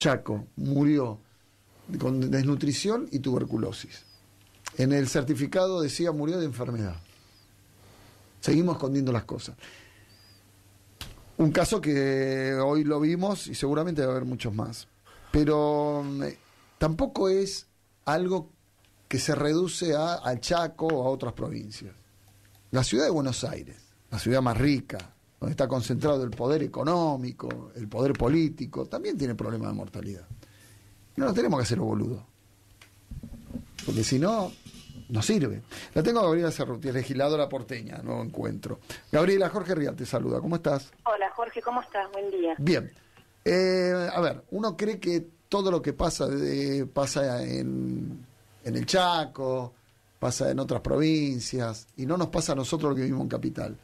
Chaco murió con desnutrición y tuberculosis. En el certificado decía murió de enfermedad. Seguimos escondiendo las cosas. Un caso que hoy lo vimos y seguramente va a haber muchos más. Pero tampoco es algo que se reduce al Chaco o a otras provincias. La ciudad de Buenos Aires, la ciudad más rica, donde está concentrado el poder económico, el poder político, también tiene problemas de mortalidad. No nos tenemos que hacer los boludos. Porque si no, no sirve. La tengo a Gabriela Cerruti, legisladora porteña, nuevo encuentro. Gabriela, Jorge Rial te saluda, ¿cómo estás? Hola Jorge, ¿cómo estás? Buen día. Bien. A ver, uno cree que todo lo que pasa pasa en el Chaco, pasa en otras provincias, y no nos pasa a nosotros lo que vivimos en Capital.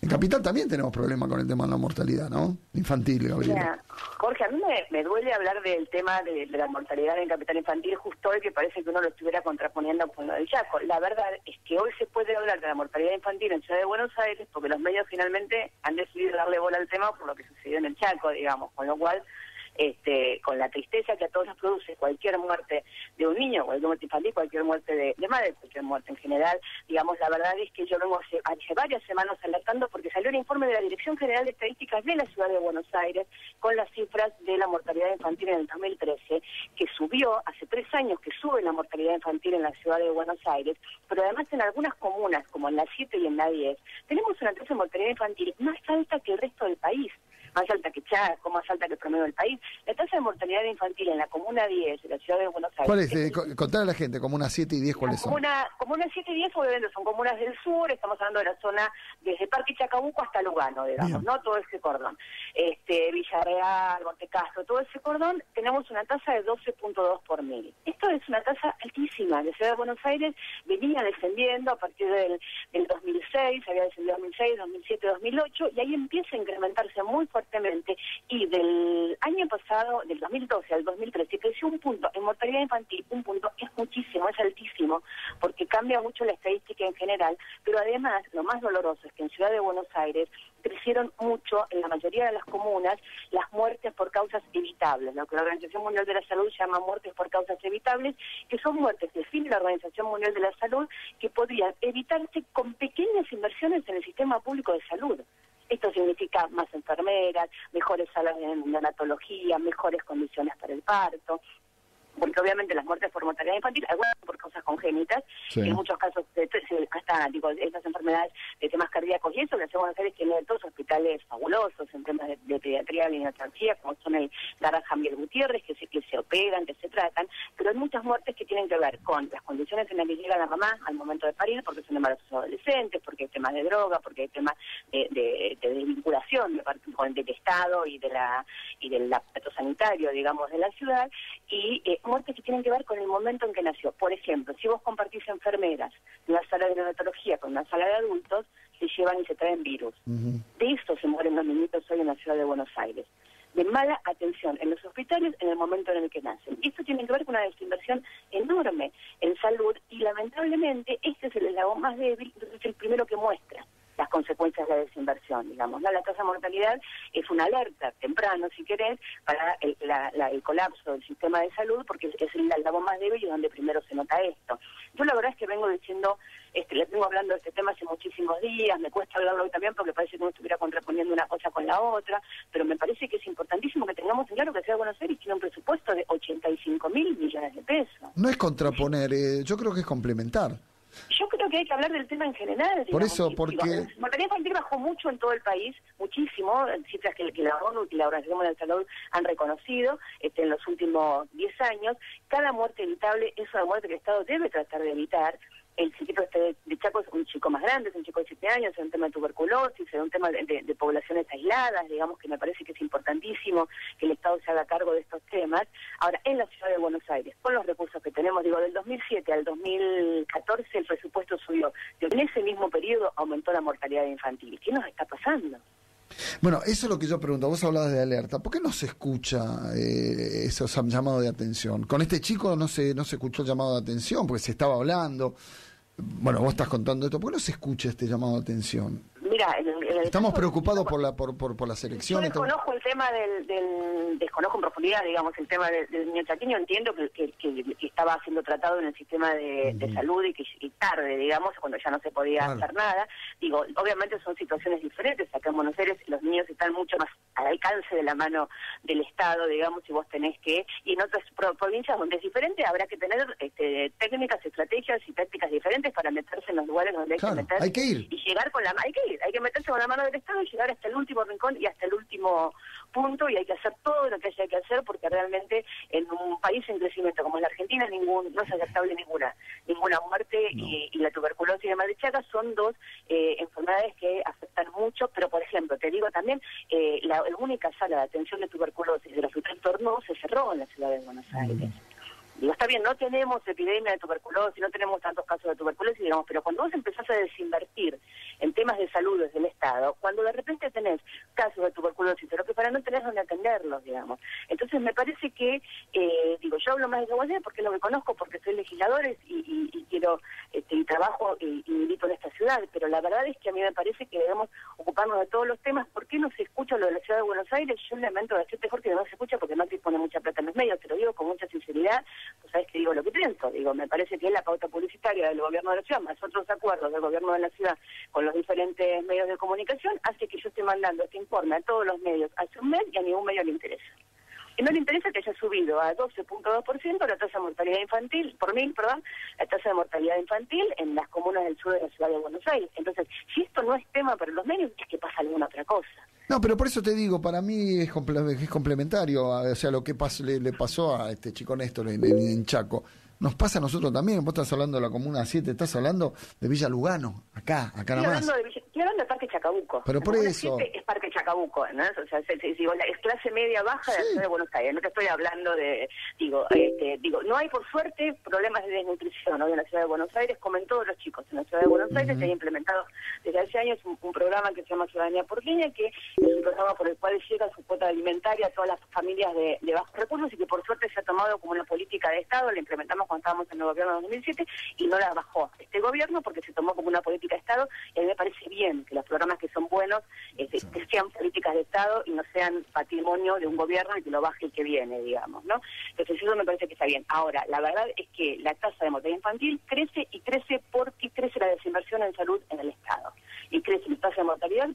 En Capital también tenemos problemas con el tema de la mortalidad, ¿no? Infantil, Gabriela. Mira, Jorge, a mí me duele hablar del tema de la mortalidad en Capital Infantil justo hoy, que parece que uno lo estuviera contraponiendo con lo del Chaco. La verdad es que hoy se puede hablar de la mortalidad infantil en Ciudad de Buenos Aires porque los medios finalmente han decidido darle bola al tema por lo que sucedió en el Chaco, digamos, con lo cual... con la tristeza que a todos nos produce cualquier muerte de un niño, cualquier muerte infantil, cualquier muerte de madre, cualquier muerte en general, digamos, la verdad es que yo vengo hace varias semanas alertando porque salió un informe de la Dirección General de Estadísticas de la Ciudad de Buenos Aires con las cifras de la mortalidad infantil en el 2013, que subió, hace 3 años que sube la mortalidad infantil en la Ciudad de Buenos Aires, pero además en algunas comunas, como en la 7 y en la 10, tenemos una tasa de mortalidad infantil más alta que el resto del país. Más alta que Chaco, más alta que el promedio del país. La tasa de mortalidad infantil en la Comuna 10 de la Ciudad de Buenos Aires... ¿Cuál es? Contar a la gente, Comuna 7 y 10, ¿cuáles son? Comuna 7 y 10 obviamente son comunas del sur, estamos hablando de la zona desde Parque Chacabuco hasta Lugano, digamos, bien, ¿no? Todo ese cordón. Villarreal, Montecastro, todo ese cordón, tenemos una tasa de 12.2 por mil. Esto es una tasa altísima. La Ciudad de Buenos Aires venía descendiendo a partir del 2006, había descendido 2006, 2007, 2008, y ahí empieza a incrementarse muy fuertemente, y del año pasado, del 2012 al 2013, creció un punto. En mortalidad infantil, un punto es muchísimo, es altísimo, porque cambia mucho la estadística en general, pero además, lo más doloroso es que en Ciudad de Buenos Aires crecieron mucho, en la mayoría de las comunas, las muertes por causas evitables, lo que la Organización Mundial de la Salud llama muertes por causas evitables, que son muertes, define la Organización Mundial de la Salud, que podrían evitarse con pequeñas inversiones en el sistema público de salud. Esto significa más enfermeras, mejores salas de neonatología, mejores condiciones para el parto, porque obviamente las muertes por mortalidad infantil, algunas por causas congénitas, sí, en muchos casos hasta estas enfermedades de temas cardíacos y eso, la Ciudad de Buenos Aires tiene todos hospitales fabulosos en temas de pediatría y neonatología, como son el Lara Javier Gutiérrez, que se operan, que se tratan, pero hay muchas muertes que tienen que ver con las condiciones en las que llega la mamá al momento de parir, porque son embarazos adolescentes, porque hay temas de droga, porque hay temas de vinculación del Estado y del aparato sanitario, digamos, de la ciudad, y muertes que tienen que ver con el momento en que nació. Por ejemplo, si vos compartís enfermeras en una sala de neonatología con una sala de adultos, se llevan y se traen virus. De esto se mueren los niñitos hoy en la Ciudad de Buenos Aires. De mala atención en los hospitales en el momento en el que nacen. Esto tiene que ver con una desinversión enorme en salud y lamentablemente este es el eslabón más débil, entonces es el primero que muestra las consecuencias de la desinversión, digamos, ¿no? La tasa de mortalidad es una alerta temprano, si querés, para el colapso del sistema de salud, porque es el eslabón más débil y donde primero se nota esto. Yo la verdad es que vengo diciendo, les vengo hablando de este tema hace muchísimos días, me cuesta hablarlo hoy también porque parece que uno estuviera contraponiendo una cosa con la otra, pero me parece que es importantísimo que tengamos en claro que la Ciudad de Buenos Aires tiene un presupuesto de 85.000 millones de pesos. No es contraponer, yo creo que es complementar. Yo creo que hay que hablar del tema en general. Digamos. Por eso, porque... La mortalidad infantil bajó mucho en todo el país, muchísimo, cifras que la ONU y la Organización Mundial de la Salud han reconocido en los últimos 10 años. Cada muerte evitable es una muerte que el Estado debe tratar de evitar. El chiquito de Chaco es un chico más grande, es un chico de 7 años, es un tema de tuberculosis, es un tema de poblaciones aisladas, digamos que me parece que es importantísimo que el Estado se haga cargo de estos temas. Ahora, en la Ciudad de Buenos Aires, con los recursos que tenemos, del 2007 al 2014 el presupuesto subió. En ese mismo periodo aumentó la mortalidad infantil. ¿Qué nos está pasando? Bueno, eso es lo que yo pregunto. Vos hablabas de alerta. ¿Por qué no se escucha esos llamados de atención? Con este chico no se escuchó el llamado de atención porque se estaba hablando. Bueno, vos estás contando esto. ¿Por qué no se escucha este llamado de atención? Mira, Mira, estamos preocupados por las elecciones. Yo desconozco el tema desconozco en profundidad, digamos, el tema del niño chaqueño. Entiendo que estaba siendo tratado en el sistema de salud y tarde, digamos, cuando ya no se podía hacer nada. Digo, obviamente son situaciones diferentes. Acá en Buenos Aires los niños están mucho más al alcance de la mano del Estado, digamos, y vos tenés que, y en otras provincias donde es diferente, habrá que tener técnicas, estrategias y tácticas diferentes para meterse en los lugares donde hay que meterse. Hay que ir. Y llegar con hay que meterse con la mano del Estado y llegar hasta el último rincón y hasta el último punto, y hay que hacer todo lo que haya que hacer, porque realmente en un país en crecimiento como es la Argentina no es aceptable ninguna muerte, no. Y la tuberculosis y la Madrid-Chagas son dos enfermedades que afectan mucho, pero por ejemplo, te digo también, la única sala de atención de tuberculosis del Hospital Tornó se cerró en la ciudad de Buenos Aires. Digo, está bien, no tenemos epidemia de tuberculosis, no tenemos tantos casos de tuberculosis, digamos, pero cuando vos empezás a desinvertir en temas de salud desde el Estado, cuando de repente tenés casos de tuberculosis, pero que para no tenés donde atenderlos, digamos. Entonces me parece que, yo hablo más de Guayana porque es lo que conozco, porque soy legislador y quiero, y trabajo y milito en esta ciudad, pero la verdad es que a mí me parece que debemos ocuparnos de todos los temas. ¿Por qué no se escucha lo de la ciudad de Buenos Aires? Yo lamento decirte, Jorge, que no se escucha porque Macri pone mucha plata en los medios, te lo digo con mucha sinceridad. Pues sabes que digo lo que pienso, me parece que es la pauta publicitaria del gobierno de la ciudad, más otros acuerdos del gobierno de la ciudad con los diferentes medios de comunicación, hace que yo esté mandando este informe a todos los medios hace un mes y a ningún medio le interesa. Y no le interesa que haya subido a 12.2% la tasa de mortalidad infantil, la tasa de mortalidad infantil en las comunas del sur de la ciudad de Buenos Aires. Entonces, si esto no es tema para los medios, es que pasa alguna otra cosa. No, pero por eso te digo, para mí es complementario, o sea, lo que le pasó a este chico Néstor en Chaco. Nos pasa a nosotros también. Vos estás hablando de la Comuna 7, estás hablando de Villa Lugano, acá nomás. Estoy hablando de Parque Chacabuco. Pero por eso... 7 es Parque Chacabuco, ¿no? O sea, es clase media baja de la ciudad de Buenos Aires. No te estoy hablando de... no hay, por suerte, problemas de desnutrición hoy en la ciudad de Buenos Aires, como en todos los chicos. En la ciudad de Buenos Aires se ha implementado desde hace años un programa que se llama Ciudadanía Porteña, que es un programa por el cual llega su cuota alimentaria a todas las familias de bajos recursos y que por suerte se ha tomado como una política de Estado. La implementamos cuando estábamos en el gobierno de 2007 y no la bajó este gobierno porque se tomó como una política de Estado, y a mí me parece bien que los programas que son buenos que sean políticas de Estado y no sean patrimonio de un gobierno y que lo baje el que viene, digamos, ¿no? Entonces eso me parece que está bien. Ahora, la verdad es que la tasa de mortalidad infantil crece y crece porque crece la desinversión en salud en el Estado y crece la tasa de mortalidad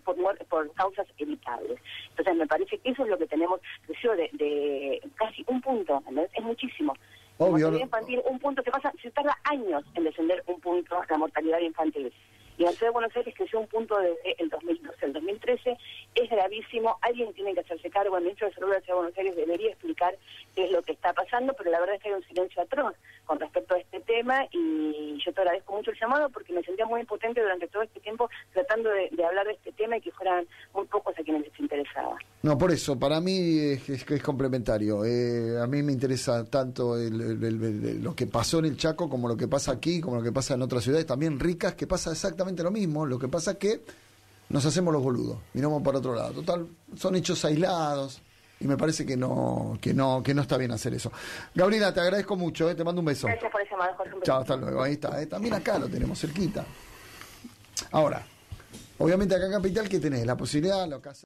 por causas evitables. Entonces me parece que eso es lo que tenemos, creció de casi un punto, ¿entendés? Es muchísimo. Obvio. La mortalidad infantil, un punto, se tarda años en descender un punto la mortalidad infantil. Y en la ciudad de Buenos Aires creció un punto desde el 2012. El 2013 es gravísimo. Alguien tiene que hacerse cargo. El ministro de Salud de la ciudad de Buenos Aires debería explicar qué es lo que está pasando, pero la verdad es que hay un silencio atroz con respecto a este tema, y yo te agradezco mucho el llamado porque me sentía muy impotente durante todo este tiempo tratando de hablar de este tema y que fueran muy pocos a quienes les interesaba. No, por eso, para mí es complementario. A mí me interesa tanto lo que pasó en el Chaco como lo que pasa aquí, como lo que pasa en otras ciudades también ricas, que pasa exactamente lo mismo. Lo que pasa es que nos hacemos los boludos, miramos para otro lado. Total, son hechos aislados y me parece que no está bien hacer eso. Gabriela, te agradezco mucho, te mando un beso. Gracias por el llamado, Jorge. Chao, hasta luego. Ahí está, también acá lo tenemos cerquita. Ahora, obviamente acá en Capital, ¿qué tenés? La posibilidad, la casa.